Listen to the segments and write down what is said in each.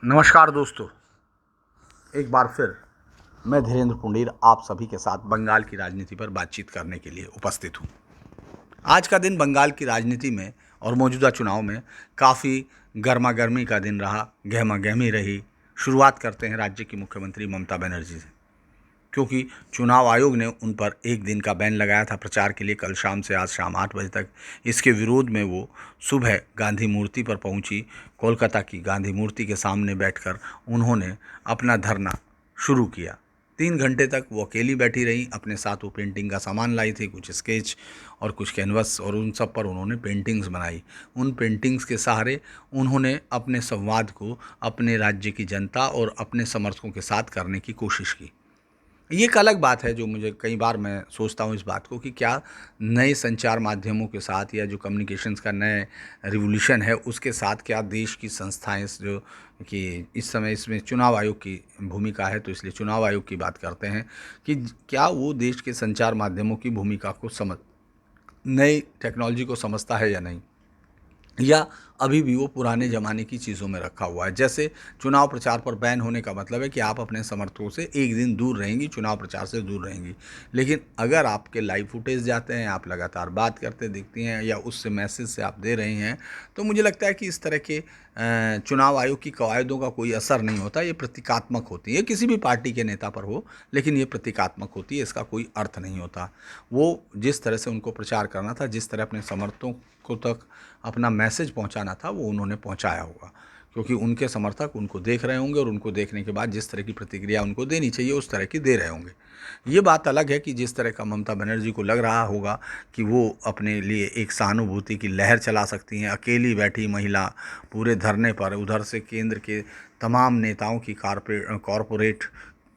नमस्कार दोस्तों, एक बार फिर मैं धीरेन्द्र पुंडीर आप सभी के साथ बंगाल की राजनीति पर बातचीत करने के लिए उपस्थित हूँ। आज का दिन बंगाल की राजनीति में और मौजूदा चुनाव में काफ़ी गर्मा गर्मी का दिन रहा, गहमा गहमी रही। शुरुआत करते हैं राज्य की मुख्यमंत्री ममता बनर्जी से, क्योंकि चुनाव आयोग ने उन पर एक दिन का बैन लगाया था प्रचार के लिए कल शाम से आज शाम 8 बजे तक। इसके विरोध में वो सुबह गांधी मूर्ति पर पहुंची। कोलकाता की गांधी मूर्ति के सामने बैठकर उन्होंने अपना धरना शुरू किया। 3 घंटे तक वो अकेली बैठी रहीं। अपने साथ वो पेंटिंग का सामान लाई थी, कुछ स्केच और कुछ कैनवस, और उन सब पर उन्होंने पेंटिंग्स बनाई। उन पेंटिंग्स के सहारे उन्होंने अपने संवाद को अपने राज्य की जनता और अपने समर्थकों के साथ करने की कोशिश की। ये एक अलग बात है जो मुझे कई बार मैं सोचता हूँ इस बात को कि क्या नए संचार माध्यमों के साथ या जो कम्युनिकेशंस का नए रिवोल्यूशन है उसके साथ क्या देश की संस्थाएं जो कि इस समय इसमें चुनाव आयोग की भूमिका है, तो इसलिए चुनाव आयोग की बात करते हैं कि क्या वो देश के संचार माध्यमों की भूमिका को समझ नई टेक्नोलॉजी को समझता है या नहीं, या अभी भी वो पुराने ज़माने की चीज़ों में रखा हुआ है। जैसे चुनाव प्रचार पर बैन होने का मतलब है कि आप अपने समर्थकों से एक दिन दूर रहेंगी, चुनाव प्रचार से दूर रहेंगी। लेकिन अगर आपके लाइव फुटेज जाते हैं, आप लगातार बात करते दिखती हैं या उससे मैसेज से आप दे रहे हैं, तो मुझे लगता है कि इस तरह के चुनाव आयोग की कवायदों का कोई असर नहीं होता। ये प्रतीकात्मक होती है, किसी भी पार्टी के नेता पर हो, लेकिन ये प्रतीकात्मक होती है, इसका कोई अर्थ नहीं होता। वो जिस तरह से उनको प्रचार करना था, जिस तरह अपने समर्थकों को तक अपना मैसेज पहुंचाना था, वो उन्होंने पहुंचाया होगा, क्योंकि उनके समर्थक उनको देख रहे होंगे और उनको देखने के बाद जिस तरह की प्रतिक्रिया उनको देनी चाहिए उस तरह की दे रहे होंगे। ये बात अलग है कि जिस तरह का ममता बनर्जी को लग रहा होगा कि वो अपने लिए एक सहानुभूति की लहर चला सकती हैं, अकेली बैठी महिला पूरे धरने पर, उधर से केंद्र के तमाम नेताओं की कॉरपोरेट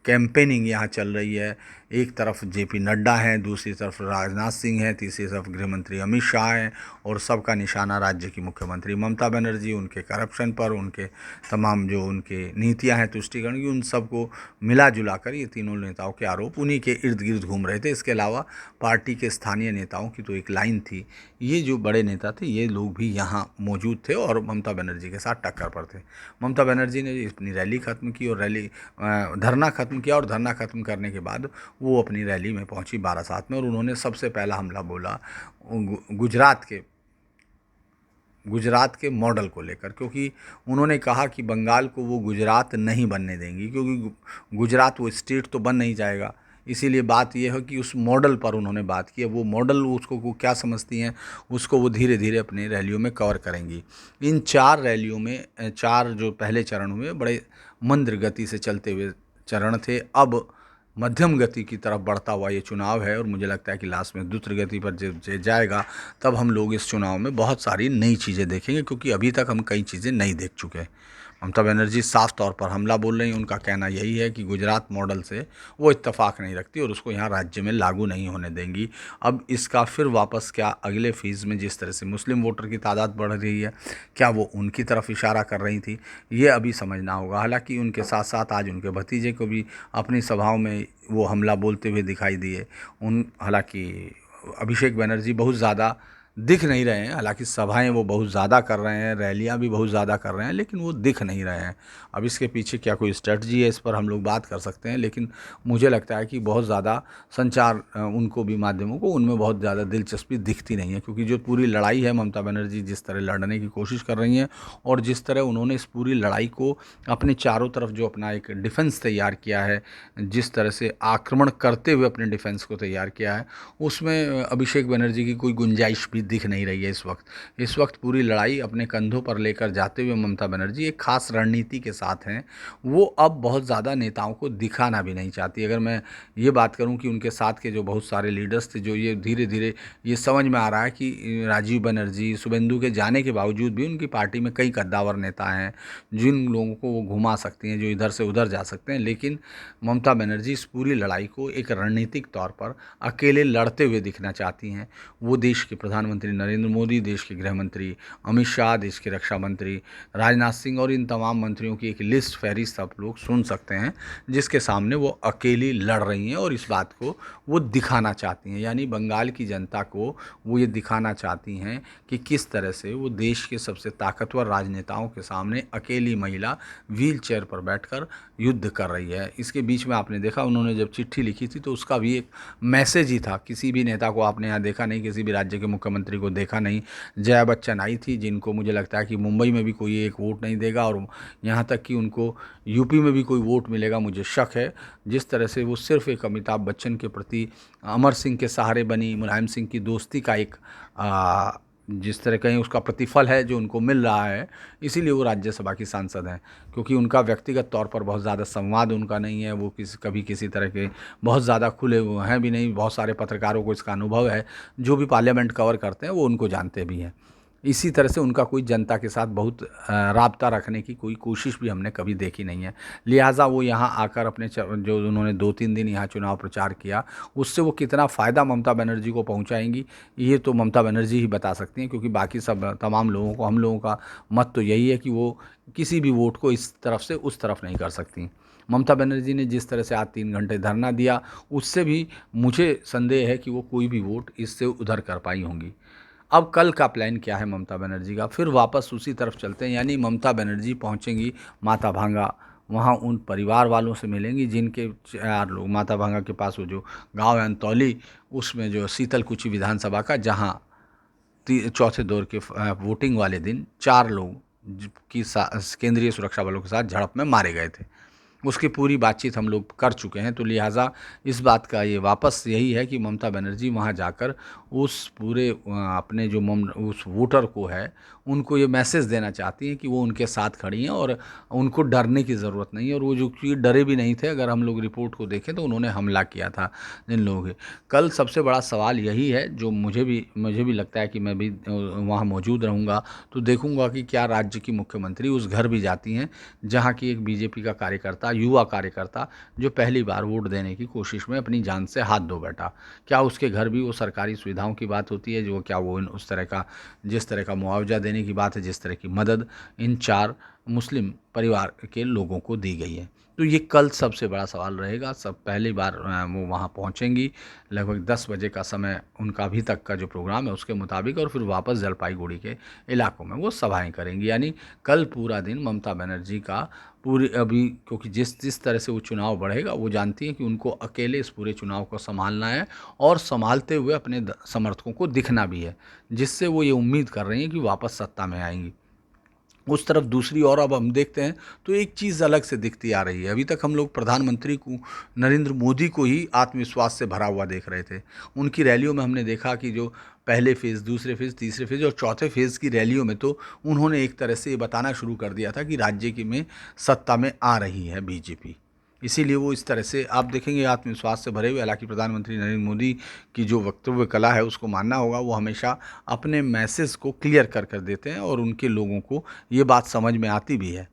कैंपेनिंग यहाँ चल रही है। एक तरफ जेपी नड्डा हैं, दूसरी तरफ राजनाथ सिंह हैं, तीसरी तरफ गृहमंत्री अमित शाह हैं, और सबका निशाना राज्य की मुख्यमंत्री ममता बनर्जी, उनके करप्शन पर, उनके तमाम जो उनके नीतियां हैं तुष्टिकरण की, उन सबको मिला जुला कर ये तीनों नेताओं के आरोप उन्हीं के इर्द गिर्द घूम रहे थे। इसके अलावा पार्टी के स्थानीय नेताओं की तो एक लाइन थी। ये जो बड़े नेता थे ये लोग भी यहाँ मौजूद थे और ममता बनर्जी के साथ टक्कर पर थे। ममता बनर्जी ने अपनी रैली ख़त्म की और धरना ख़त्म किया, और धरना ख़त्म करने के बाद वो अपनी रैली में पहुंची बारासात में, और उन्होंने सबसे पहला हमला बोला गुजरात के मॉडल को लेकर, क्योंकि उन्होंने कहा कि बंगाल को वो गुजरात नहीं बनने देंगी, क्योंकि गुजरात वो स्टेट तो बन नहीं जाएगा। इसीलिए बात यह है कि उस मॉडल पर उन्होंने बात की है। वो मॉडल उसको वो क्या समझती हैं उसको वो धीरे धीरे अपनी रैलियों में कवर करेंगी। इन 4 रैलियों में 4 जो पहले चरण हुए बड़े मंद गति से चलते हुए चरण थे। अब मध्यम गति की तरफ बढ़ता हुआ ये चुनाव है, और मुझे लगता है कि लास्ट में द्रुत गति पर जब जाएगा तब हम लोग इस चुनाव में बहुत सारी नई चीज़ें देखेंगे, क्योंकि अभी तक हम कई चीज़ें नहीं देख चुके हैं। ममता बनर्जी साफ तौर पर हमला बोल रही हैं। उनका कहना यही है कि गुजरात मॉडल से वो इत्तेफाक नहीं रखती और उसको यहाँ राज्य में लागू नहीं होने देंगी। अब इसका फिर वापस क्या अगले फेज़ में जिस तरह से मुस्लिम वोटर की तादाद बढ़ रही है, क्या वो उनकी तरफ इशारा कर रही थी, ये अभी समझना होगा। हालांकि उनके साथ साथ आज उनके भतीजे को भी अपनी सभाओं में वो हमला बोलते हुए दिखाई दिए। हालांकि अभिषेक बनर्जी बहुत ज़्यादा दिख नहीं रहे हैं, हालांकि सभाएं वो बहुत ज़्यादा कर रहे हैं, रैलियां भी बहुत ज़्यादा कर रहे हैं, लेकिन वो दिख नहीं रहे हैं। अब इसके पीछे क्या कोई स्ट्रेटजी है, इस पर हम लोग बात कर सकते हैं, लेकिन मुझे लगता है कि बहुत ज़्यादा संचार उनको भी माध्यमों को उनमें बहुत ज़्यादा दिलचस्पी दिखती नहीं है, क्योंकि जो पूरी लड़ाई है ममता बनर्जी जिस तरह लड़ने की कोशिश कर रही हैं और जिस तरह उन्होंने इस पूरी लड़ाई को अपने चारों तरफ जो अपना एक डिफेंस तैयार किया है, जिस तरह से आक्रमण करते हुए अपने डिफेंस को तैयार किया है, उसमें अभिषेक बनर्जी की कोई गुंजाइश भी दिख नहीं रही है। इस वक्त पूरी लड़ाई अपने कंधों पर लेकर जाते हुए ममता बनर्जी एक खास रणनीति के साथ हैं। वो अब बहुत ज़्यादा नेताओं को दिखाना भी नहीं चाहती। अगर मैं ये बात करूं कि उनके साथ के जो बहुत सारे लीडर्स थे, जो ये धीरे धीरे ये समझ में आ रहा है कि राजीव बनर्जी, शुभेंदु के जाने के बावजूद भी उनकी पार्टी में कई कद्दावर नेता हैं जिन लोगों को वो घुमा सकती हैं, जो इधर से उधर जा सकते हैं, लेकिन ममता बनर्जी इस पूरी लड़ाई को एक रणनीतिक तौर पर अकेले लड़ते हुए दिखना चाहती हैं। वो देश के प्रधानमंत्री प्रधानमंत्री नरेंद्र मोदी, देश के गृह मंत्री अमित शाह, देश के रक्षा मंत्री राजनाथ सिंह और इन तमाम मंत्रियों की एक लिस्ट फहरिस्त आप लोग सुन सकते हैं, जिसके सामने वो अकेली लड़ रही हैं और इस बात को वो दिखाना चाहती हैं। यानी बंगाल की जनता को वो ये दिखाना चाहती हैं कि किस तरह से वो देश के सबसे ताकतवर राजनेताओं के सामने अकेली महिला व्हील चेयर पर बैठकर युद्ध कर रही है। इसके बीच में आपने देखा उन्होंने जब चिट्ठी लिखी थी तो उसका भी एक मैसेज ही था। किसी भी नेता को आपने यहाँ देखा नहीं, किसी भी राज्य के मुख्यमंत्री को देखा नहीं। जया बच्चन आई थी, जिनको मुझे लगता है कि मुंबई में भी कोई एक वोट नहीं देगा और यहाँ तक कि उनको यूपी में भी कोई वोट मिलेगा मुझे शक है। जिस तरह से वो सिर्फ एक अमिताभ बच्चन के प्रति अमर सिंह के सहारे बनी, मुलायम सिंह की दोस्ती का एक जिस तरह कहीं उसका प्रतिफल है जो उनको मिल रहा है, इसीलिए वो राज्यसभा की सांसद हैं। क्योंकि उनका व्यक्तिगत तौर पर बहुत ज़्यादा संवाद उनका नहीं है, वो कभी किसी तरह के बहुत ज़्यादा खुले हुए हैं भी नहीं। बहुत सारे पत्रकारों को इसका अनुभव है, जो भी पार्लियामेंट कवर करते हैं वो उनको जानते भी हैं। इसी तरह से उनका कोई जनता के साथ बहुत राब्ता रखने की कोई कोशिश भी हमने कभी देखी नहीं है। लिहाजा वो यहाँ आकर अपने जो उन्होंने 2-3 दिन यहाँ चुनाव प्रचार किया, उससे वो कितना फ़ायदा ममता बनर्जी को पहुँचाएंगी ये तो ममता बनर्जी ही बता सकती हैं। क्योंकि बाकी सब तमाम लोगों को, हम लोगों का मत तो यही है कि वो किसी भी वोट को इस तरफ से उस तरफ नहीं कर सकती। ममता बनर्जी ने जिस तरह से आज 3 घंटे धरना दिया, उससे भी मुझे संदेह है कि वो कोई भी वोट इससे उधर कर पाई होंगी। अब कल का प्लान क्या है ममता बनर्जी का, फिर वापस उसी तरफ चलते हैं। यानी ममता बनर्जी पहुंचेंगी माता भांगा, वहाँ उन परिवार वालों से मिलेंगी जिनके 4 लोग, माता भांगा के पास वो जो गांव है अंतौली, उसमें जो शीतलकुची विधानसभा का, जहां चौथे दौर के वोटिंग वाले दिन 4 लोग की केंद्रीय सुरक्षा बलों के साथ झड़प में मारे गए थे, उसकी पूरी बातचीत हम लोग कर चुके हैं। तो लिहाजा इस बात का ये वापस यही है कि ममता बनर्जी वहाँ जाकर उस पूरे अपने जो उस वोटर को है उनको ये मैसेज देना चाहती हैं कि वो उनके साथ खड़ी हैं और उनको डरने की ज़रूरत नहीं है। और वो जो कि डरे भी नहीं थे, अगर हम लोग रिपोर्ट को देखें तो उन्होंने हमला किया था जिन लोगों के। कल सबसे बड़ा सवाल यही है जो मुझे भी लगता है कि मैं भी वहाँ मौजूद रहूँगा तो देखूँगा कि क्या राज्य की मुख्यमंत्री उस घर भी जाती हैं जहाँ की एक बीजेपी का कार्यकर्ता, युवा कार्यकर्ता, जो पहली बार वोट देने की कोशिश में अपनी जान से हाथ धो बैठा, क्या उसके घर भी वो सरकारी सुविधाओं की बात होती है, जो क्या वो उस तरह का, जिस तरह का मुआवजा देने की बात है, जिस तरह की मदद इन 4 मुस्लिम परिवार के लोगों को दी गई है। तो ये कल सबसे बड़ा सवाल रहेगा। सब पहली बार वो वहाँ पहुँचेंगी, लगभग 10 बजे का समय उनका अभी तक का जो प्रोग्राम है उसके मुताबिक, और फिर वापस जलपाईगुड़ी के इलाकों में वो सभाएं करेंगी। यानी कल पूरा दिन ममता बनर्जी का पूरी, अभी क्योंकि जिस तरह से वो चुनाव बढ़ेगा वो जानती हैं कि उनको अकेले इस पूरे चुनाव को संभालना है और संभालते हुए अपने समर्थकों को दिखना भी है, जिससे वो ये उम्मीद कर रही हैं कि वापस सत्ता में आएंगी। उस तरफ दूसरी ओर अब हम देखते हैं तो एक चीज़ अलग से दिखती आ रही है। अभी तक हम लोग प्रधानमंत्री को, नरेंद्र मोदी को ही आत्मविश्वास से भरा हुआ देख रहे थे। उनकी रैलियों में हमने देखा कि जो पहले फेज़, दूसरे फेज़, तीसरे फेज़ और चौथे फेज़ की रैलियों में तो उन्होंने एक तरह से ये बताना शुरू कर दिया था कि राज्य की में सत्ता में आ रही है बीजेपी। इसीलिए वो इस तरह से आप देखेंगे आत्मविश्वास से भरे हुए। हालांकि प्रधानमंत्री नरेंद्र मोदी की जो वक्तव्य कला है उसको मानना होगा, वो हमेशा अपने मैसेज को क्लियर कर कर देते हैं और उनके लोगों को ये बात समझ में आती भी है।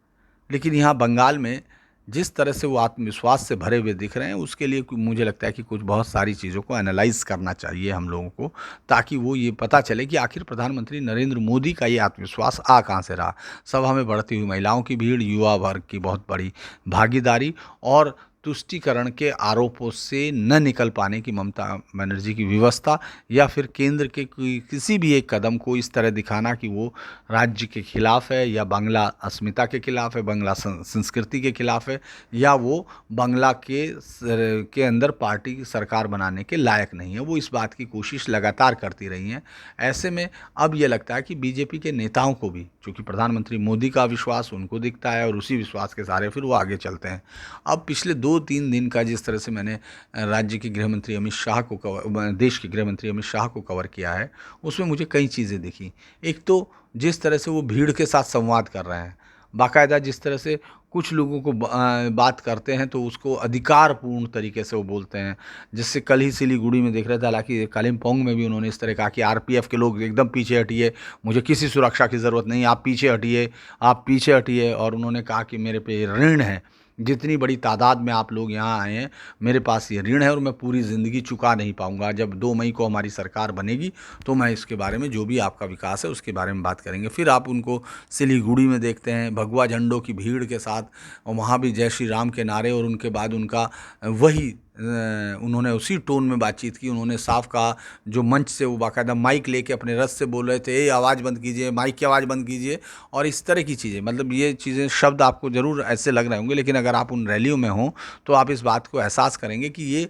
लेकिन यहाँ बंगाल में जिस तरह से वो आत्मविश्वास से भरे हुए दिख रहे हैं, उसके लिए मुझे लगता है कि कुछ बहुत सारी चीज़ों को एनालाइज करना चाहिए हम लोगों को, ताकि वो ये पता चले कि आखिर प्रधानमंत्री नरेंद्र मोदी का ये आत्मविश्वास आ कहाँ से रहा। सभा में बढ़ती हुई महिलाओं की भीड़, युवा वर्ग की बहुत बड़ी भागीदारी और तुष्टीकरण के आरोपों से न निकल पाने की ममता बनर्जी की व्यवस्था, या फिर केंद्र के किसी भी एक कदम को इस तरह दिखाना कि वो राज्य के खिलाफ है या बांग्ला अस्मिता के खिलाफ है, बांग्ला संस्कृति के खिलाफ है, या वो बांग्ला के अंदर पार्टी की सरकार बनाने के लायक नहीं है। वो इस बात की कोशिश लगातार करती रही हैं। ऐसे में अब ये लगता है कि बीजेपी के नेताओं को भी, चूँकि प्रधानमंत्री मोदी का विश्वास उनको दिखता है और उसी विश्वास के सहारे फिर वो आगे चलते हैं। अब पिछले 2-3 दिन का जिस तरह से मैंने राज्य के गृह मंत्री अमित शाह को देश के गृह मंत्री अमित शाह को कवर किया है, उसमें मुझे कई चीज़ें दिखी। एक तो जिस तरह से वो भीड़ के साथ संवाद कर रहे हैं, बाकायदा जिस तरह से कुछ लोगों को बात करते हैं तो उसको अधिकारपूर्ण तरीके से वो बोलते हैं। जिससे कल ही सिलीगुड़ी में देख रहे थे, हालांकि कालिम्पोंग में भी उन्होंने इस तरह कहा कि आरपीएफ के लोग एकदम पीछे हटिए, मुझे किसी सुरक्षा की ज़रूरत नहीं, आप पीछे हटिए, आप पीछे हटिए। और उन्होंने कहा कि मेरे पे ऋण है, जितनी बड़ी तादाद में आप लोग यहाँ आए हैं, मेरे पास ये ऋण है और मैं पूरी ज़िंदगी चुका नहीं पाऊंगा। जब 2 मई को हमारी सरकार बनेगी तो मैं इसके बारे में, जो भी आपका विकास है उसके बारे में बात करेंगे। फिर आप उनको सिलीगुड़ी में देखते हैं भगवा झंडों की भीड़ के साथ, और वहाँ भी जय श्री राम के नारे, और उनके बाद उनका वही उन्होंने उसी टोन में बातचीत की। उन्होंने साफ कहा, जो मंच से वो बाकायदा माइक लेके अपने रस से बोल रहे थे, ये आवाज़ बंद कीजिए, माइक की आवाज़ बंद कीजिए, और इस तरह की चीज़ें, मतलब ये चीज़ें, शब्द आपको ज़रूर ऐसे लग रहे होंगे, लेकिन अगर आप उन रैलियों में हों तो आप इस बात को एहसास करेंगे कि ये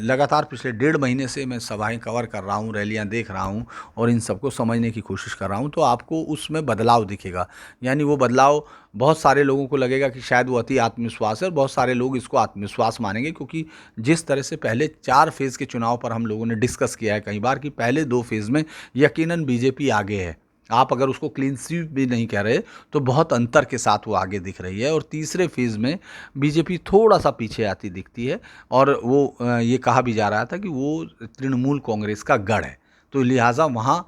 लगातार पिछले 1.5 महीने से मैं सभाएं कवर कर रहा हूँ, रैलियाँ देख रहा हूँ और इन सबको समझने की कोशिश कर रहा हूँ, तो आपको उसमें बदलाव दिखेगा। यानी वो बदलाव, बहुत सारे लोगों को लगेगा कि शायद वो अति आत्मविश्वास है, और बहुत सारे लोग इसको आत्मविश्वास मानेंगे, क्योंकि जिस तरह से पहले 4 फेज़ के चुनाव पर हम लोगों ने डिस्कस किया है कई बार कि पहले 2 फेज़ में यकीनन बीजेपी आगे है। आप अगर उसको क्लीन स्वीप भी नहीं कह रहे तो बहुत अंतर के साथ वो आगे दिख रही है, और तीसरे फेज़ में बीजेपी थोड़ा सा पीछे आती दिखती है, और वो ये कहा भी जा रहा था कि वो तृणमूल कांग्रेस का गढ़ है, तो लिहाजा वहाँ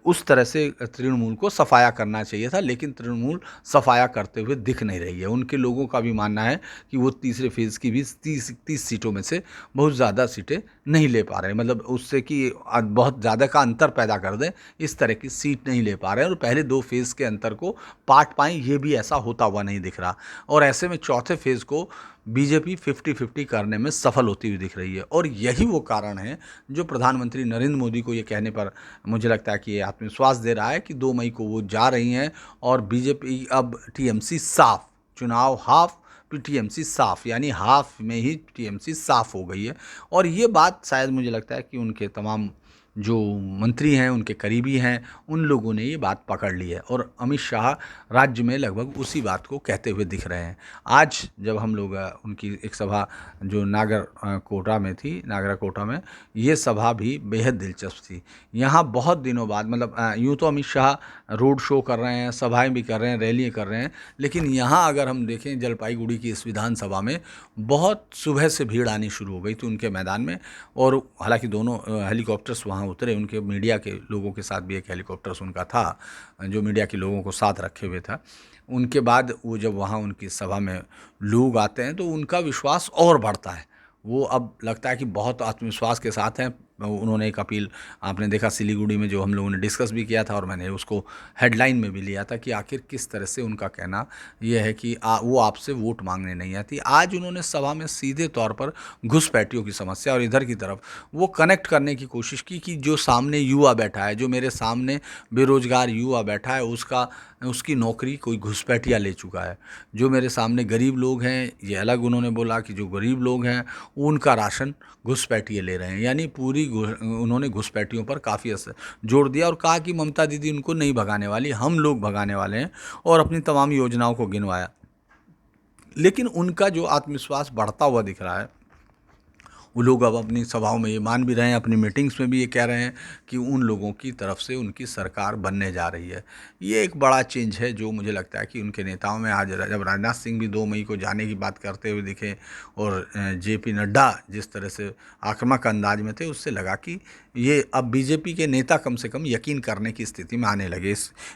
उस तरह से तृणमूल को सफाया करना चाहिए था, लेकिन तृणमूल सफाया करते हुए दिख नहीं रही है। उनके लोगों का भी मानना है कि वो तीसरे फेज़ की भी 30 सीटों में से बहुत ज़्यादा सीटें नहीं ले पा रहे हैं, मतलब उससे कि बहुत ज़्यादा का अंतर पैदा कर दें, इस तरह की सीट नहीं ले पा रहे हैं, और पहले 2 फेज़ के अंतर को पाट पाएँ, ये भी ऐसा होता हुआ नहीं दिख रहा। और ऐसे में चौथे फेज़ को बीजेपी 50-50 करने में सफल होती हुई दिख रही है, और यही वो कारण है जो प्रधानमंत्री नरेंद्र मोदी को ये कहने पर मुझे लगता है कि ये आत्मविश्वास दे रहा है कि 2 मई को वो जा रही हैं, और बीजेपी अब टीएमसी साफ, चुनाव हाफ, फिर टीएमसी साफ, यानी हाफ में ही टीएमसी साफ हो गई है। और ये बात शायद मुझे लगता है कि उनके तमाम जो मंत्री हैं, उनके करीबी हैं, उन लोगों ने ये बात पकड़ ली है, और अमित शाह राज्य में लगभग उसी बात को कहते हुए दिख रहे हैं। आज जब हम लोग उनकी एक सभा जो कोटा में थी, नागरा कोटा में, ये सभा भी बेहद दिलचस्प थी। यहाँ बहुत दिनों बाद, मतलब यूँ तो अमित शाह रोड शो कर रहे हैं, सभाएं भी कर रहे हैं, रैलियाँ कर रहे हैं, लेकिन यहाँ अगर हम देखें जलपाईगुड़ी की इस विधानसभा में बहुत सुबह से भीड़ आनी शुरू हो गई थी उनके मैदान में, और हालांकि दोनों हेलीकॉप्टर्स वहाँ उतरे, उनके मीडिया के लोगों के साथ भी एक हेलीकॉप्टर्स उनका था जो मीडिया के लोगों को साथ रखे हुए था। उनके बाद वो जब वहाँ उनकी सभा में लोग आते हैं तो उनका विश्वास और बढ़ता है, वो अब लगता है कि बहुत आत्मविश्वास के साथ हैं। उन्होंने एक अपील, आपने देखा सिलीगुड़ी में, जो हम लोगों ने डिस्कस भी किया था, और मैंने उसको हेडलाइन में भी लिया था कि आखिर किस तरह से उनका कहना यह है कि वो आपसे वोट मांगने नहीं आती। आज उन्होंने सभा में सीधे तौर पर घुसपैठियों की समस्या और इधर की तरफ वो कनेक्ट करने की कोशिश की कि जो सामने युवा बैठा है, जो मेरे सामने बेरोजगार युवा बैठा है, उसकी नौकरी कोई घुसपैठिया ले चुका है। जो मेरे सामने गरीब लोग हैं, ये अलग उन्होंने बोला कि जो गरीब लोग हैं उनका राशन घुसपैठिए ले रहे हैं, यानी पूरी उन्होंने घुसपैठियों पर काफ़ी असर जोड़ दिया, और कहा कि ममता दीदी उनको नहीं भगाने वाली, हम लोग भगाने वाले हैं, और अपनी तमाम योजनाओं को गिनवाया। लेकिन उनका जो आत्मविश्वास बढ़ता हुआ दिख रहा है, वो लोग अब अपनी सभाओं में ये मान भी रहे हैं, अपनी मीटिंग्स में भी ये कह रहे हैं कि उन लोगों की तरफ से उनकी सरकार बनने जा रही है। ये एक बड़ा चेंज है जो मुझे लगता है कि उनके नेताओं में आज, जब राजनाथ सिंह भी 2 मई को जाने की बात करते हुए दिखे, और जेपी नड्डा जिस तरह से आक्रामक अंदाज में थे, उससे लगा कि ये अब बीजेपी के नेता कम से कम यकीन करने की स्थिति में आने लगे।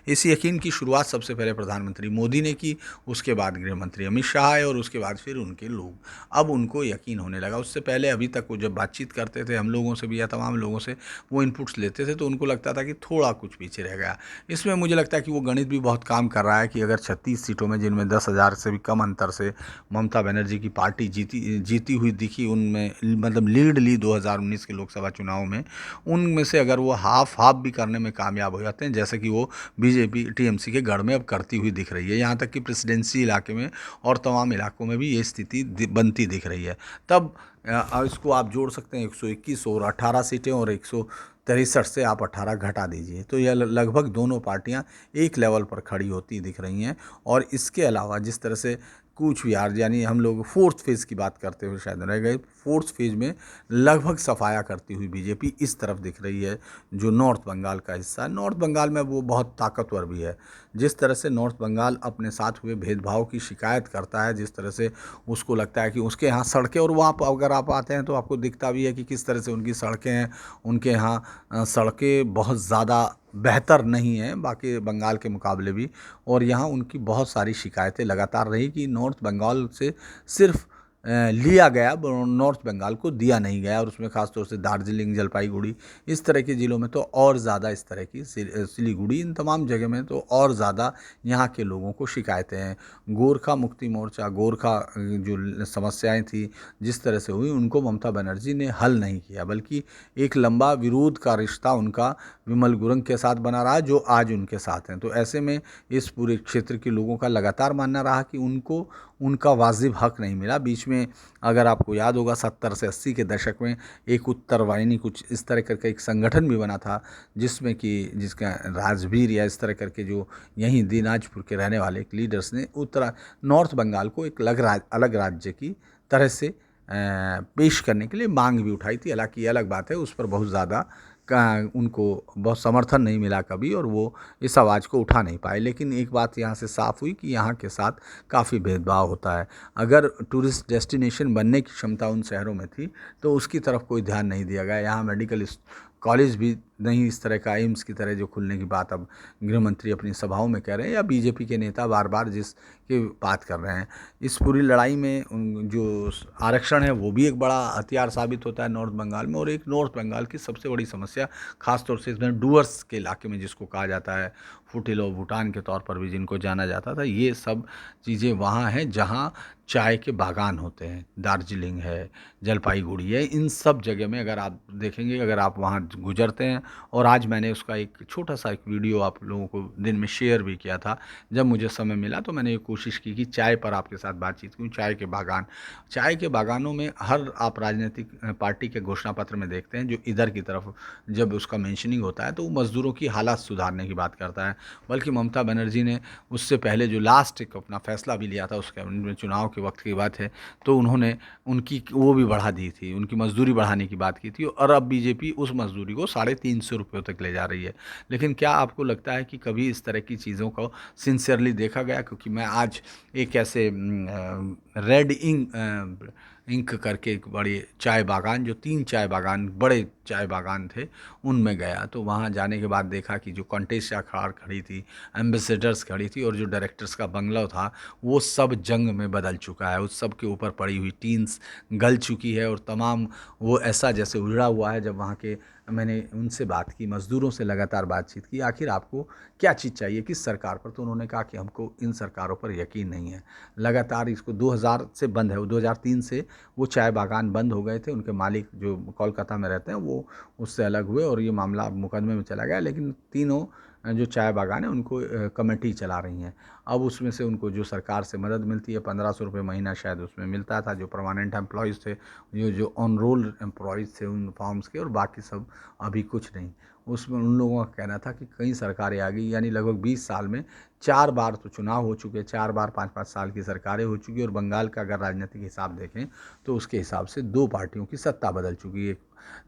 इस यकीन की शुरुआत सबसे पहले प्रधानमंत्री मोदी ने की, उसके बाद गृह मंत्री अमित शाह आए, और उसके बाद फिर उनके लोग, अब उनको यकीन होने लगा। उससे पहले अभी तक वो जब बातचीत करते थे हम लोगों से भी या तमाम लोगों से, वो इनपुट्स लेते थे तो उनको लगता था कि थोड़ा कुछ पीछे रह गया। इसमें मुझे लगता है कि वो गणित भी बहुत काम कर रहा है कि अगर 36 सीटों में, जिनमें 10,000 से भी कम अंतर से ममता बनर्जी की पार्टी जीती हुई दिखी, उनमें मतलब लीड ली 2019 के लोकसभा चुनाव में, उनमें से अगर वो हाफ भी करने में कामयाब हो जाते हैं, जैसे कि वो बीजेपी टीएमसी के गढ़ में अब करती हुई दिख रही है, यहाँ तक कि प्रेसिडेंसी इलाके में और तमाम इलाकों में भी ये स्थिति बनती दिख रही है, तब इसको आप जोड़ सकते हैं 121 और 18 सीटें, और 163 से आप 18 घटा दीजिए, तो यह लगभग दोनों पार्टियां एक लेवल पर खड़ी होती दिख रही हैं। और इसके अलावा जिस तरह से कूच बिहार, यानी हम लोग 4th फेज़ की बात करते हुए शायद रह गए, 4th फेज़ में लगभग सफाया करती हुई बीजेपी इस तरफ दिख रही है, जो नॉर्थ बंगाल का हिस्सा है। नॉर्थ बंगाल में वो बहुत ताकतवर भी है, जिस तरह से नॉर्थ बंगाल अपने साथ हुए भेदभाव की शिकायत करता है, जिस तरह से उसको लगता है कि उसके यहाँ सड़कें, और वहाँ पर अगर आप आते हैं तो आपको दिखता भी है कि किस तरह से उनकी सड़कें हैं, उनके यहाँ सड़कें बहुत ज़्यादा बेहतर नहीं है बाकी बंगाल के मुकाबले भी। और यहाँ उनकी बहुत सारी शिकायतें लगातार रही कि नॉर्थ बंगाल से सिर्फ लिया गया, नॉर्थ बंगाल को दिया नहीं गया। और उसमें ख़ास तौर से दार्जिलिंग, जलपाईगुड़ी, इस तरह के ज़िलों में तो और ज़्यादा, इस तरह की सिलीगुड़ी, इन तमाम जगह में तो और ज़्यादा यहाँ के लोगों को शिकायतें हैं। गोरखा मुक्ति मोर्चा, गोरखा जो समस्याएं थी जिस तरह से हुई, उनको ममता बनर्जी ने हल नहीं किया, बल्कि एक लंबा विरोध का रिश्ता उनका विमल गुरुंग के साथ बना रहा, जो आज उनके साथ हैं। तो ऐसे में इस पूरे क्षेत्र के लोगों का लगातार मानना रहा कि उनको उनका वाजिब हक नहीं मिला। बीच में अगर आपको याद होगा 70 से 80 के दशक में एक उत्तर वाहिनी कुछ इस तरह करके एक संगठन भी बना था, जिसमें कि जिसका राजवीर या इस तरह करके जो यहीं दिनाजपुर के रहने वाले एक लीडर्स ने नॉर्थ बंगाल को एक अलग राज्य की तरह से पेश करने के लिए मांग भी उठाई थी। हालांकि ये अलग बात है, उस पर बहुत ज़्यादा उनको बहुत समर्थन नहीं मिला कभी, और वो इस आवाज़ को उठा नहीं पाए। लेकिन एक बात यहाँ से साफ हुई कि यहाँ के साथ काफ़ी भेदभाव होता है। अगर टूरिस्ट डेस्टिनेशन बनने की क्षमता उन शहरों में थी तो उसकी तरफ कोई ध्यान नहीं दिया गया। यहाँ मेडिकल कॉलेज भी नहीं, इस तरह का एम्स की तरह जो खुलने की बात अब गृह मंत्री अपनी सभाओं में कह रहे हैं, या बीजेपी के नेता बार बार जिसकी बात कर रहे हैं। इस पूरी लड़ाई में जो आरक्षण है वो भी एक बड़ा हथियार साबित होता है नॉर्थ बंगाल में। और एक नॉर्थ बंगाल की सबसे बड़ी समस्या खासतौर से इसमें डुअर्स के इलाके में, जिसको कहा जाता है फुटिलो भूटान के तौर पर भी जिनको जाना जाता था, ये सब चीज़ें वहाँ हैं जहाँ चाय के बागान होते हैं। दार्जिलिंग है, जलपाईगुड़ी है, इन सब जगह में अगर आप देखेंगे, अगर आप वहाँ गुजरते हैं, और आज मैंने उसका एक छोटा सा एक वीडियो आप लोगों को दिन में शेयर भी किया था, जब मुझे समय मिला तो मैंने ये कोशिश की कि चाय पर आपके साथ बातचीत करूँ। चाय के बागानों में हर आप राजनीतिक पार्टी के घोषणा पत्र में देखते हैं, जो इधर की तरफ जब उसका मेंशनिंग होता है तो वो मज़दूरों की हालात सुधारने की बात करता है। बल्कि ममता बनर्जी ने उससे पहले जो लास्ट एक अपना फैसला भी लिया था, उस कैबिनेट में चुनाव के वक्त की बात है, तो उन्होंने उनकी वो भी बढ़ा दी थी, उनकी मजदूरी बढ़ाने की बात की थी। और अब बीजेपी उस मजदूरी को 350 रुपये तक ले जा रही है। लेकिन क्या आपको लगता है कि कभी इस तरह की चीज़ों को सिंसियरली देखा गया? क्योंकि मैं आज एक ऐसे रेड इंक करके एक बड़ी चाय बागान, जो 3 चाय बागान, बड़े चाय बागान थे, उनमें गया। तो वहाँ जाने के बाद देखा कि जो कॉन्टेसिया कार खड़ी थी, एम्बेसडर्स खड़ी थी, और जो डायरेक्टर्स का बंगला था, वो सब जंग में बदल चुका है। उस सब के ऊपर पड़ी हुई टीन्स गल चुकी है, और तमाम वो ऐसा जैसे उजड़ा हुआ है। जब वहाँ के मैंने उनसे बात की, मज़दूरों से लगातार बातचीत की, आखिर आपको क्या चीज़ चाहिए किस सरकार पर, तो उन्होंने कहा कि हमको इन सरकारों पर यकीन नहीं है। लगातार इसको 2000 से बंद है, वो 2003 से वो चाय बागान बंद हो गए थे। उनके मालिक जो कोलकाता में रहते हैं वो उससे अलग हुए, और ये मामला मुकदमे में चला गया। लेकिन तीनों जो चाय बागान है उनको कमेटी चला रही हैं। अब उसमें से उनको जो सरकार से मदद मिलती है, 1500 रुपये महीना शायद उसमें मिलता था, जो परमानेंट एम्प्लॉयज़ थे, जो ऑन रोल एम्प्लॉयज़ थे उन फॉर्म्स के, और बाकी सब अभी कुछ नहीं। उसमें उन लोगों का कहना था कि कई सरकारें आ गई, यानी लगभग 20 साल में 4 बार तो चुनाव हो चुके, 4 बार 5-5 साल की सरकारें हो चुकी, और बंगाल का अगर राजनीतिक हिसाब देखें तो उसके हिसाब से 2 पार्टियों की सत्ता बदल चुकी है।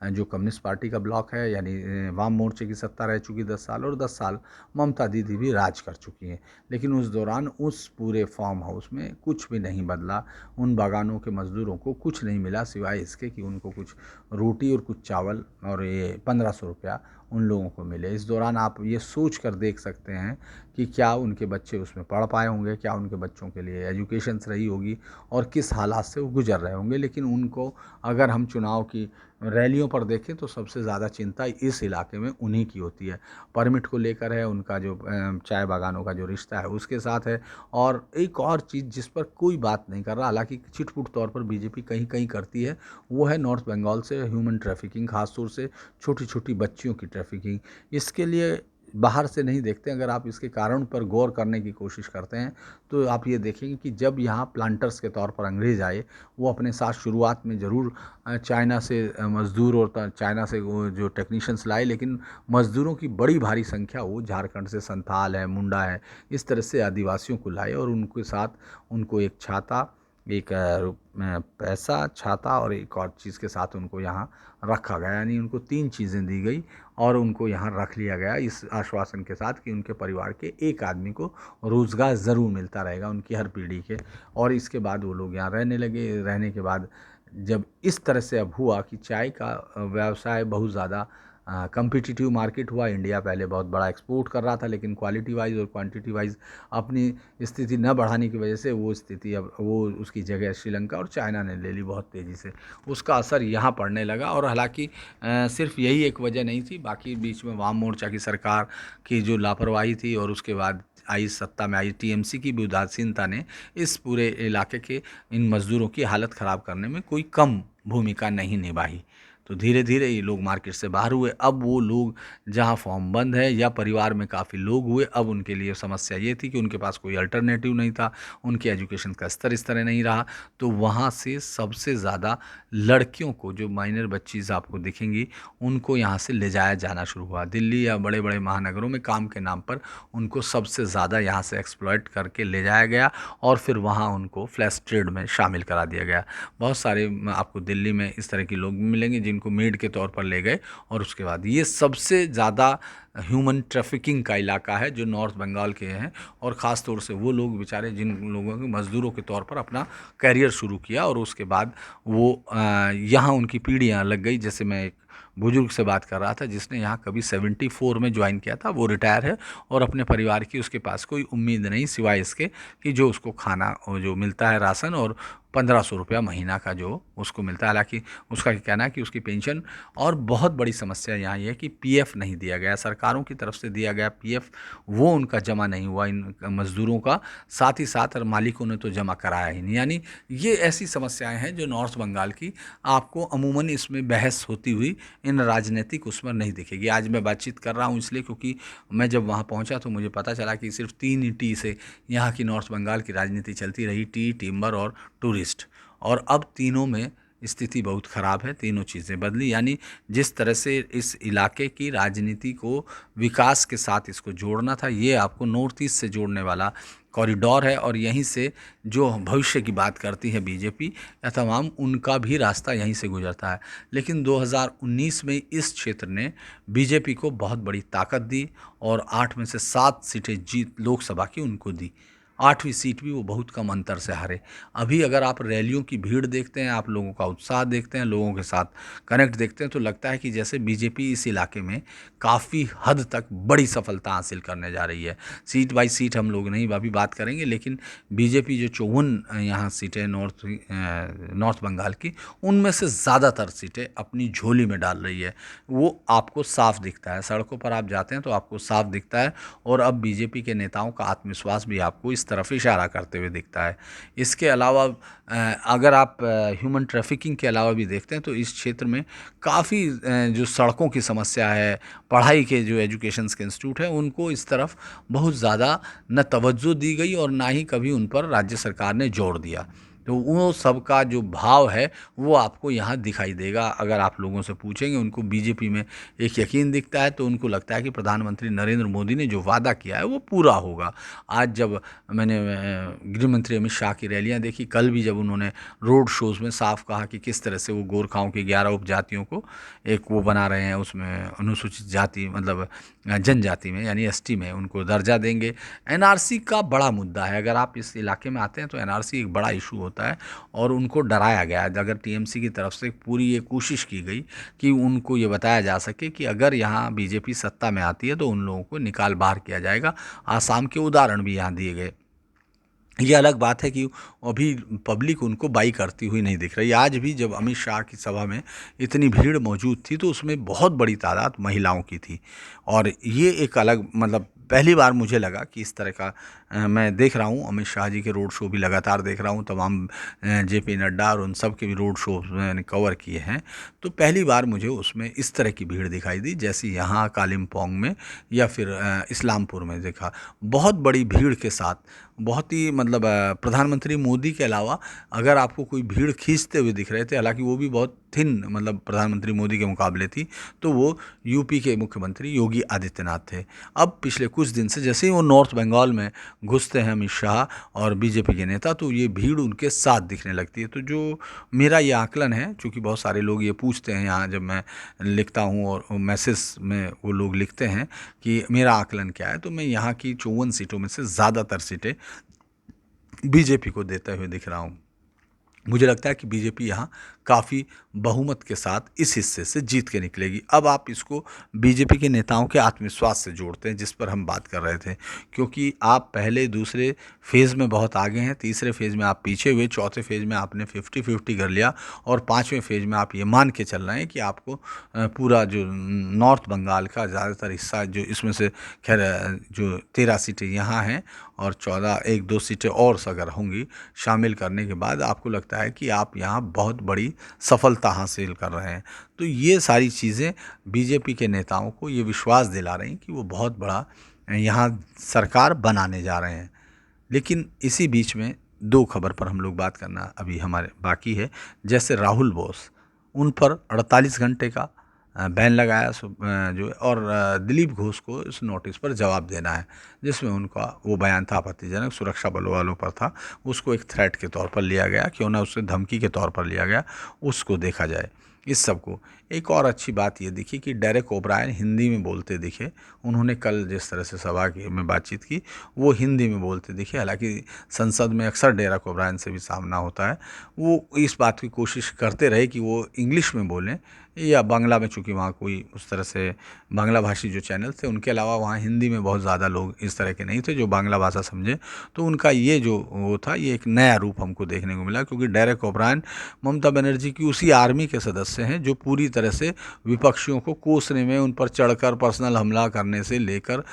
जो कम्युनिस्ट पार्टी का ब्लॉक है, यानी वाम मोर्चे की सत्ता रह चुकी 10 साल, और 10 साल ममता दीदी भी राज कर चुकी हैं। लेकिन उस दौरान उस पूरे फार्म हाउस में कुछ भी नहीं बदला। उन बागानों के मज़दूरों को कुछ नहीं मिला सिवाय इसके कि उनको कुछ रोटी और कुछ चावल और ये 1500 रुपया उन लोगों को मिले। इस दौरान आप ये सोच कर देख सकते हैं कि क्या उनके बच्चे उसमें पढ़ पाए होंगे, क्या उनके बच्चों के लिए एजुकेशन रही होगी, और किस हालात से वो गुजर रहे होंगे। लेकिन उनको अगर हम चुनाव की रैलियों पर देखें तो सबसे ज़्यादा चिंता इस इलाके में उन्हीं की होती है। परमिट को लेकर है, उनका जो चाय बागानों का जो रिश्ता है उसके साथ है। और एक और चीज़ जिस पर कोई बात नहीं कर रहा, हालांकि छिटपुट तौर पर बीजेपी कहीं कहीं करती है, वो है नॉर्थ बंगाल से ह्यूमन ट्रैफिकिंग, खासतौर से छोटी छोटी बच्चियों की ट्रैफिकिंग। इसके लिए बाहर से नहीं देखते, अगर आप इसके कारण पर गौर करने की कोशिश करते हैं तो आप ये देखेंगे कि जब यहाँ प्लांटर्स के तौर पर अंग्रेज़ आए, वो अपने साथ शुरुआत में ज़रूर चाइना से मज़दूर और चाइना से वो जो टेक्नीशियंस लाए, लेकिन मज़दूरों की बड़ी भारी संख्या वो झारखंड से संथाल है, मुंडा है, इस तरह से आदिवासियों को लाए, और उनके साथ उनको एक छाता, एक पैसा, छाता और एक और चीज़ के साथ उनको यहाँ रखा गया। यानी उनको 3 चीज़ें दी गई और उनको यहाँ रख लिया गया, इस आश्वासन के साथ कि उनके परिवार के एक आदमी को रोज़गार ज़रूर मिलता रहेगा उनकी हर पीढ़ी के। और इसके बाद वो लोग यहाँ रहने लगे। रहने के बाद जब इस तरह से अब हुआ कि चाय का व्यवसाय बहुत ज़्यादा कम्पिटिटिव मार्केट हुआ। इंडिया पहले बहुत बड़ा एक्सपोर्ट कर रहा था, लेकिन क्वालिटी वाइज और क्वांटिटी वाइज अपनी स्थिति न बढ़ाने की वजह से वो स्थिति अब वो उसकी जगह श्रीलंका और चाइना ने ले ली बहुत तेज़ी से। उसका असर यहाँ पड़ने लगा। और हालांकि सिर्फ यही एक वजह नहीं थी, बाकी बीच में वाम मोर्चा की सरकार की जो लापरवाही थी और उसके बाद सत्ता में आई टीएमसी की भी उदासीनता ने इस पूरे इलाके के इन मज़दूरों की हालत ख़राब करने में कोई कम भूमिका नहीं निभाई। तो धीरे धीरे ये लोग मार्केट से बाहर हुए। अब वो लोग जहाँ फॉर्म बंद है या परिवार में काफ़ी लोग हुए, अब उनके लिए समस्या ये थी कि उनके पास कोई अल्टरनेटिव नहीं था, उनके एजुकेशन का स्तर इस तरह नहीं रहा। तो वहाँ से सबसे ज़्यादा लड़कियों को, जो माइनर बच्चीज़ आपको दिखेंगी, उनको यहाँ से ले जाया जाना शुरू हुआ। दिल्ली या बड़े बड़े महानगरों में काम के नाम पर उनको सबसे ज़्यादा यहाँ से एक्सप्लॉइट करके ले जाया गया और फिर वहाँ उनको फ्लैश ट्रेड में शामिल करा दिया गया। बहुत सारे आपको दिल्ली में इस तरह के लोग मिलेंगे जिनको मेड के तौर पर ले गए। और उसके बाद ये सबसे ज़्यादा ह्यूमन ट्रैफिकिंग का इलाका है जो नॉर्थ बंगाल के हैं। और ख़ास तौर से वो लोग बेचारे जिन लोगों के मज़दूरों के तौर पर अपना करियर शुरू किया और उसके बाद वो यहाँ उनकी पीढ़ियाँ लग गई। जैसे मैं एक बुजुर्ग से बात कर रहा था जिसने यहाँ कभी 74 में ज्वाइन किया था, वो रिटायर है और अपने परिवार की उसके पास कोई उम्मीद नहीं सिवाय इसके कि जो उसको खाना जो मिलता है राशन और 1500 रुपया महीना का जो उसको मिलता है। हालांकि उसका कहना है कि उसकी पेंशन, और बहुत बड़ी समस्या यहाँ ये है कि पीएफ नहीं दिया गया, सरकारों की तरफ से दिया गया पीएफ वो उनका जमा नहीं हुआ इन मज़दूरों का, साथ ही साथ और मालिकों ने तो जमा कराया ही नहीं। यानी ये ऐसी समस्याएं हैं जो नॉर्थ बंगाल की आपको अमूमन इसमें बहस होती हुई इन राजनीतिक उसमें नहीं दिखेगी। आज मैं बातचीत कर रहा हूँ इसलिए क्योंकि मैं जब वहाँ पहुँचा तो मुझे पता चला कि सिर्फ 3 ही टी से यहाँ की नॉर्थ बंगाल की राजनीति चलती रही, टी, टिम्बर और टूरिस्ट। और अब तीनों में स्थिति बहुत ख़राब है, तीनों चीज़ें बदली। यानी जिस तरह से इस इलाके की राजनीति को विकास के साथ इसको जोड़ना था, ये आपको नॉर्थ ईस्ट से जोड़ने वाला कॉरिडोर है और यहीं से जो भविष्य की बात करती है बीजेपी या तमाम, उनका भी रास्ता यहीं से गुजरता है। लेकिन 2019 में इस क्षेत्र ने बीजेपी को बहुत बड़ी ताकत दी और 8 में से 7 सीटें जीत लोकसभा की उनको दी। 8वीं सीट भी वो बहुत कम अंतर से हारे। अभी अगर आप रैलियों की भीड़ देखते हैं, आप लोगों का उत्साह देखते हैं, लोगों के साथ कनेक्ट देखते हैं, तो लगता है कि जैसे बीजेपी इस इलाके में काफ़ी हद तक बड़ी सफलता हासिल करने जा रही है। सीट बाई सीट हम लोग नहीं अभी बात करेंगे, लेकिन बीजेपी जो 54 यहाँ सीटें नॉर्थ बंगाल की, उनमें से ज़्यादातर सीटें अपनी झोली में डाल रही है। वो आपको साफ दिखता है, सड़कों पर आप जाते हैं तो आपको साफ दिखता है। और अब बीजेपी के नेताओं का आत्मविश्वास भी आपको इस तरफ इशारा करते हुए दिखता है। इसके अलावा अगर आप ह्यूमन ट्रैफिकिंग के अलावा भी देखते हैं तो इस क्षेत्र में काफ़ी जो सड़कों की समस्या है, पढ़ाई के जो एजुकेशंस के इंस्टीट्यूट हैं, उनको इस तरफ बहुत ज़्यादा न तवज्जो दी गई और ना ही कभी उन पर राज्य सरकार ने जोर दिया। तो वो सब का जो भाव है वो आपको यहाँ दिखाई देगा। अगर आप लोगों से पूछेंगे, उनको बीजेपी में एक यकीन दिखता है, तो उनको लगता है कि प्रधानमंत्री नरेंद्र मोदी ने जो वादा किया है वो पूरा होगा। आज जब मैंने गृह मंत्री अमित शाह की रैलियां देखी, कल भी जब उन्होंने रोड शोज़ में साफ कहा कि किस तरह से वो गोरखाओं की 11 उपजातियों को एक वो बना रहे हैं, उसमें अनुसूचित जाति मतलब जनजाति में यानी एसटी में उनको दर्जा देंगे। एनआरसी का बड़ा मुद्दा है, अगर आप इस इलाके में आते हैं तो एनआरसी एक बड़ा इशू होता है और उनको डराया गया। अगर टीएमसी की तरफ से पूरी ये कोशिश की गई कि उनको ये बताया जा सके कि अगर यहाँ बीजेपी सत्ता में आती है तो उन लोगों को निकाल बाहर किया जाएगा। आसाम के उदाहरण भी यहाँ दिए गए। ये अलग बात है कि अभी पब्लिक उनको बाई करती हुई नहीं दिख रही। आज भी जब अमित शाह की सभा में इतनी भीड़ मौजूद थी तो उसमें बहुत बड़ी तादाद महिलाओं की थी। और ये एक अलग मतलब पहली बार मुझे लगा कि इस तरह का मैं देख रहा हूँ अमित शाह जी के रोड शो भी लगातार देख रहा हूँ, तमाम जेपी नड्डा और उन सब के भी रोड शो मैंने कवर किए हैं। तो पहली बार मुझे उसमें इस तरह की भीड़ दिखाई दी जैसे यहाँ कालिम्पोंग में या फिर इस्लामपुर में देखा। बहुत बड़ी भीड़ के साथ, बहुत ही मतलब प्रधानमंत्री मोदी के अलावा अगर आपको कोई भीड़ खींचते हुए दिख रहे थे, हालांकि वो भी बहुत थिन मतलब प्रधानमंत्री मोदी के मुकाबले थी, तो वो यूपी के मुख्यमंत्री योगी आदित्यनाथ थे। अब पिछले कुछ दिन से जैसे ही वो नॉर्थ बंगाल में घुसते हैं अमित शाह और बीजेपी के नेता, तो ये भीड़ उनके साथ दिखने लगती है। तो जो मेरा ये आकलन है, चूँकि बहुत सारे लोग ये पूछते हैं यहाँ जब मैं लिखता हूँ और मैसेज में वो लोग लिखते हैं कि मेरा आकलन क्या है, तो मैं यहाँ की 54 सीटों में से ज़्यादातर सीटें बीजेपी को देते हुए दिख रहा हूँ। मुझे लगता है कि बीजेपी यहाँ काफ़ी बहुमत के साथ इस हिस्से से जीत के निकलेगी। अब आप इसको बीजेपी के नेताओं के आत्मविश्वास से जोड़ते हैं, जिस पर हम बात कर रहे थे, क्योंकि आप पहले दूसरे फेज़ में बहुत आगे हैं, तीसरे फेज़ में आप पीछे हुए, चौथे फेज़ में आपने 50-50 कर लिया और पाँचवें फेज़ में आप ये मान के चल रहे हैं कि आपको पूरा जो नॉर्थ बंगाल का ज़्यादातर हिस्सा, जो इसमें से खैर जो 13 सीटें यहाँ हैं और 14 1-2 सीटें और अगर होंगी शामिल करने के बाद, आपको लगता है कि आप यहाँ बहुत बड़ी सफलता हासिल कर रहे हैं। तो ये सारी चीज़ें बीजेपी के नेताओं को ये विश्वास दिला रही कि वो बहुत बड़ा यहाँ सरकार बनाने जा रहे हैं। लेकिन इसी बीच में दो खबर पर हम लोग बात करना अभी हमारे बाकी है। जैसे राहुल बोस, उन पर 48 घंटे का बैन लगाया जो, और दिलीप घोष को इस नोटिस पर जवाब देना है, जिसमें उनका वो बयान था आपत्तिजनक, सुरक्षा बलों वालों पर था, उसको एक थ्रेट के तौर पर लिया गया, क्यों ना उससे धमकी के तौर पर लिया गया, उसको देखा जाए। इस सब को एक और अच्छी बात ये दिखी कि डेरेक ओब्रायन हिंदी में बोलते दिखे। उन्होंने कल जिस तरह से सभा की में बातचीत की, वो हिंदी में बोलते दिखे। हालांकि संसद में अक्सर डेरेक ओब्रायन से भी सामना होता है, वो इस बात की कोशिश करते रहे कि वो इंग्लिश में बोलें या बांग्ला में, चूँकि वहाँ कोई उस तरह से बांग्ला भाषी जो चैनल थे, उनके अलावा वहाँ हिंदी में बहुत ज़्यादा लोग इस तरह के नहीं थे जो बांग्ला भाषा समझे। तो उनका ये जो वो था, ये एक नया रूप हमको देखने को मिला, क्योंकि डेरेक ओब्रायन ममता बनर्जी की उसी आर्मी के सदस्य हैं जो पूरी तरह से विपक्षियों को कोसने में, उन पर चढ़कर पर्सनल हमला करने से लेकर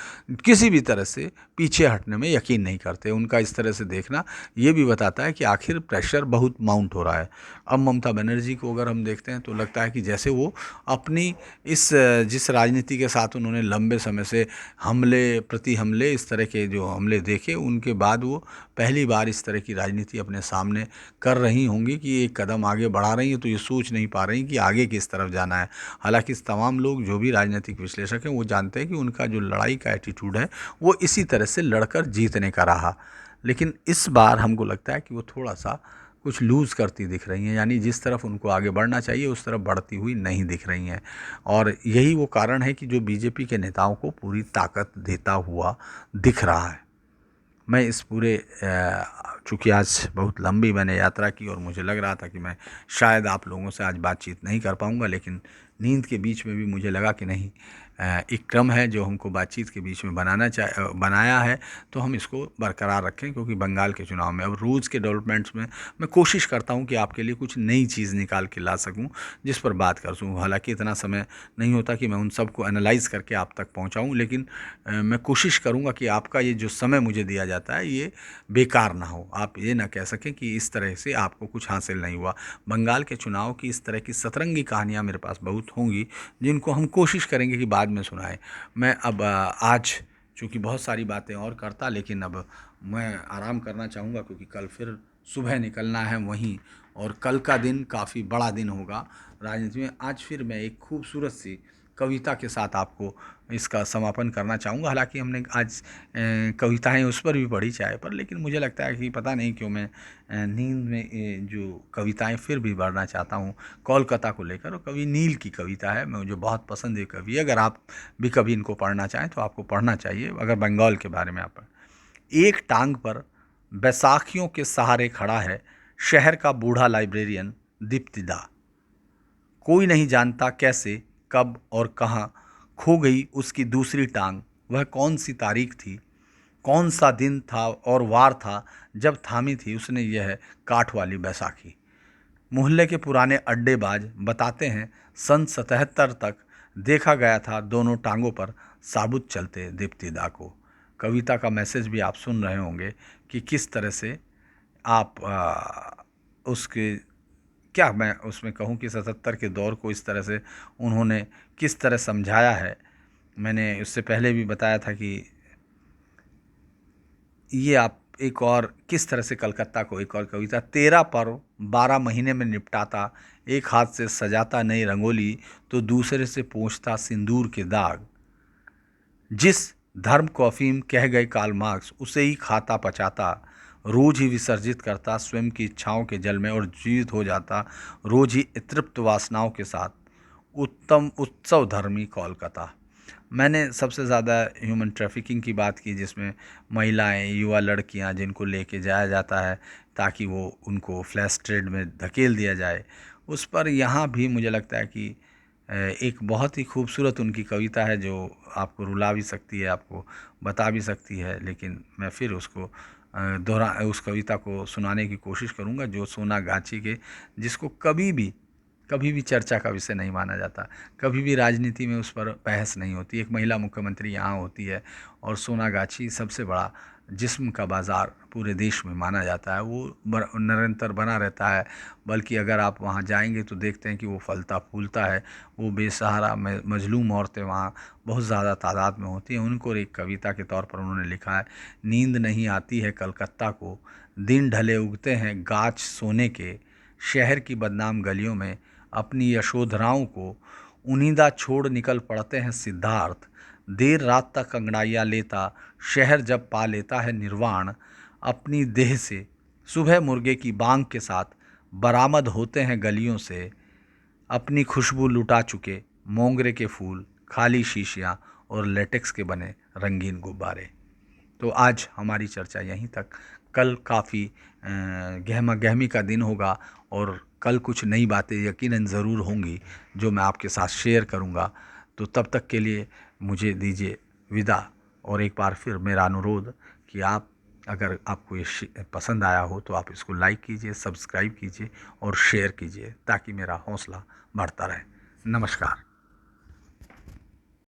किसी भी तरह से पीछे हटने में यकीन नहीं करते। उनका इस तरह से देखना ये भी बताता है कि आखिर प्रेशर बहुत माउंट हो रहा है। अब ममता बनर्जी को अगर हम देखते हैं तो लगता है कि जैसे वो अपनी इस जिस राजनीति के साथ उन्होंने लंबे समय से हमले प्रति हमले, इस तरह के जो हमले देखे, उनके बाद वो पहली बार इस तरह की राजनीति अपने सामने कर रही होंगी कि एक कदम आगे बढ़ा रही हैं, तो ये सोच नहीं पा रही कि आगे किस तरफ जाना है। हालांकि तमाम लोग जो भी राजनीतिक विश्लेषक हैं वो जानते हैं कि उनका जो लड़ाई का एटीट्यूड है वो इसी तरह से लड़कर जीतने का रहा। लेकिन इस बार हमको लगता है कि वो थोड़ा सा कुछ लूज़ करती दिख रही हैं, यानी जिस तरफ उनको आगे बढ़ना चाहिए उस तरफ बढ़ती हुई नहीं दिख रही हैं। और यही वो कारण है कि जो बीजेपी के नेताओं को पूरी ताकत देता हुआ दिख रहा है। मैं इस पूरे चूँकि आज बहुत लंबी मैंने यात्रा की और मुझे लग रहा था कि मैं शायद आप लोगों से आज बातचीत नहीं कर पाऊँगा, लेकिन नींद के बीच में भी मुझे लगा कि नहीं, एक क्रम है जो हमको बातचीत के बीच में बनाया है, तो हम इसको बरकरार रखें, क्योंकि बंगाल के चुनाव में अब रोज़ के डेवलपमेंट्स में मैं कोशिश करता हूं कि आपके लिए कुछ नई चीज़ निकाल के ला सकूं जिस पर बात कर सकूं। हालांकि इतना समय नहीं होता कि मैं उन सब को एनालाइज करके आप तक पहुंचाऊं, लेकिन मैं कोशिश करूंगा कि आपका ये जो समय मुझे दिया जाता है ये बेकार ना हो। आप ये ना कह सकें कि इस तरह से आपको कुछ हासिल नहीं हुआ। बंगाल के चुनाव की इस तरह की सतरंगी कहानियाँ मेरे पास बहुत होंगी, जिनको हम कोशिश करेंगे कि बाद में सुनाएं। मैं अब आज चूँकि बहुत सारी बातें और करता, लेकिन अब मैं आराम करना चाहूँगा, क्योंकि कल फिर सुबह निकलना है वहीं, और कल का दिन काफ़ी बड़ा दिन होगा राजनीति में। आज फिर मैं एक खूबसूरत सी कविता के साथ आपको इसका समापन करना चाहूँगा। हालांकि हमने आज कविताएं उस पर भी पढ़ी चाय पर, लेकिन मुझे लगता है कि पता नहीं क्यों मैं नींद में जो कविताएं फिर भी पढ़ना चाहता हूँ कोलकाता को लेकर। और कवि नील की कविता है, मुझे बहुत पसंद है कवि। अगर आप भी कभी इनको पढ़ना चाहें तो आपको पढ़ना चाहिए, अगर बंगाल के बारे में आप। एक टांग पर बैसाखियों के सहारे खड़ा है शहर का बूढ़ा लाइब्रेरियन दीप्तिदा। कोई नहीं जानता कैसे, कब और कहाँ खो गई उसकी दूसरी टांग। वह कौन सी तारीख थी, कौन सा दिन था और वार था जब थामी थी उसने यह काठ वाली बैसाखी। मोहल्ले के पुराने अड्डेबाज बताते हैं सन 77 तक देखा गया था दोनों टांगों पर साबुत चलते दीप्तिदा को। कविता का मैसेज भी आप सुन रहे होंगे कि किस तरह से आप उसके क्या मैं उसमें कहूँ कि 77 के दौर को इस तरह से उन्होंने किस तरह समझाया है। मैंने उससे पहले भी बताया था कि ये आप एक और किस तरह से कलकत्ता को एक और कविता, 13 पर्व 12 महीने में निपटाता, एक हाथ से सजाता नई रंगोली तो दूसरे से पोंछता सिंदूर के दाग। जिस धर्म को अफीम कह गए कार्ल मार्क्स उसे ही खाता पचाता, रोज ही विसर्जित करता स्वयं की इच्छाओं के जल में और जीवित हो जाता रोज ही तृप्त वासनाओं के साथ। उत्तम उत्सव धर्मी कोलकाता। मैंने सबसे ज़्यादा ह्यूमन ट्रैफिकिंग की बात की, जिसमें महिलाएं, युवा लड़कियां जिनको लेके जाया जाता है ताकि वो उनको फ्लैश ट्रेड में धकेल दिया जाए, उस पर यहाँ भी मुझे लगता है कि एक बहुत ही खूबसूरत उनकी कविता है जो आपको रुला भी सकती है, आपको बता भी सकती है, लेकिन मैं फिर उसको दोहरा उस कविता को सुनाने की कोशिश करूँगा, जो सोनागाछी के जिसको कभी भी चर्चा का विषय नहीं माना जाता, कभी भी राजनीति में उस पर बहस नहीं होती। एक महिला मुख्यमंत्री यहाँ होती है और सोनागाछी सबसे बड़ा जिस्म का बाज़ार पूरे देश में माना जाता है, वो निरंतर बना रहता है। बल्कि अगर आप वहाँ जाएंगे तो देखते हैं कि वो फलता फूलता है। वो बेसहारा मजलूम औरतें वहाँ बहुत ज़्यादा तादाद में होती हैं। उनको एक कविता के तौर पर उन्होंने लिखा है, नींद नहीं आती है कलकत्ता को, दिन ढले उगते हैं गाछ सोने के, शहर की बदनाम गलियों में अपनी यशोधराओं को उन्नीदा छोड़ निकल पड़ते हैं सिद्धार्थ, देर रात तक अंगड़ाइयाँ लेता शहर जब पा लेता है निर्वाण, अपनी देह से सुबह मुर्गे की बांग के साथ बरामद होते हैं गलियों से, अपनी खुशबू लुटा चुके मोंगरे के फूल, खाली शीशियाँ और लेटेक्स के बने रंगीन गुब्बारे। तो आज हमारी चर्चा यहीं तक। कल काफ़ी गहमा गहमी का दिन होगा और कल कुछ नई बातें यकीनन ज़रूर होंगी जो मैं आपके साथ शेयर करूंगा। तो तब तक के लिए मुझे दीजिए विदा, और एक बार फिर मेरा अनुरोध कि आप अगर आपको ये पसंद आया हो तो आप इसको लाइक कीजिए, सब्सक्राइब कीजिए और शेयर कीजिए ताकि मेरा हौसला बढ़ता रहे। नमस्कार।